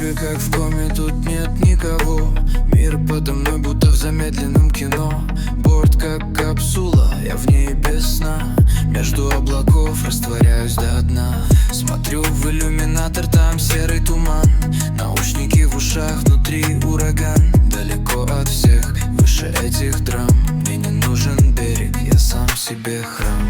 тебе как в коме, тут нет никого. Мир подо мной будто в замедленном кино. Борт как капсула, я в ней без сна. Между облаков растворяюсь до дна. Смотрю в иллюминатор, там серый туман. Наушники в ушах, внутри ураган. Далеко от всех, выше этих драм. Мне не нужен берег, я сам себе храм.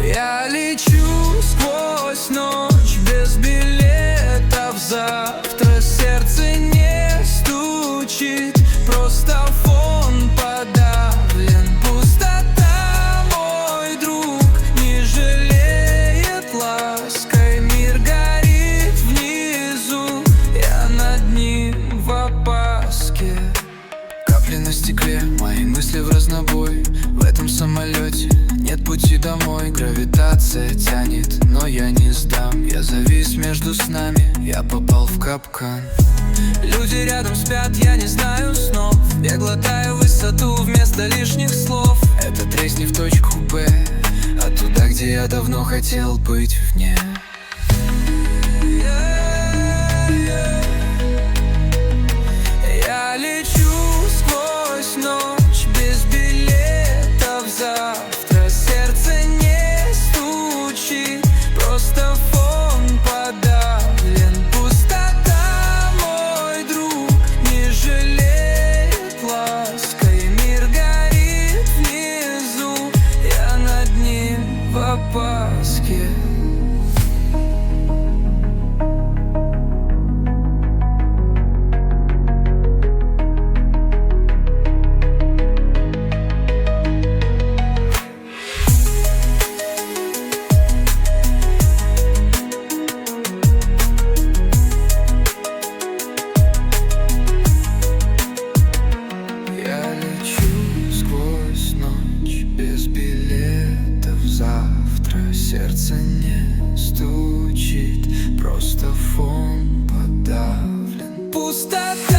Я лечу сквозь ночь без билетов. Завтра сердце не стучит, просто фон подавлен. Пустота, мой друг, не жалеет лаской. Мир горит внизу, я над ним в опаске. Капли на стекле, мои мысли в разнобой. В этом самолете нет пути домой. Гравитация тянет, но я не сдам. Я завис между снами, я попал в капкан. Люди рядом спят, я не знаю снов. Я глотаю высоту вместо лишних слов. Это тресни в точку Б, а туда, где я давно хотел быть вне. Я лечу сквозь ночь без билетов. Завтра сердце не стучит, просто фон подавлен. Пустота, мой друг, не жалеет лаской. Мир горит внизу, я над ним в опаске. Сердце не стучит, просто фон подавлен. Пустота.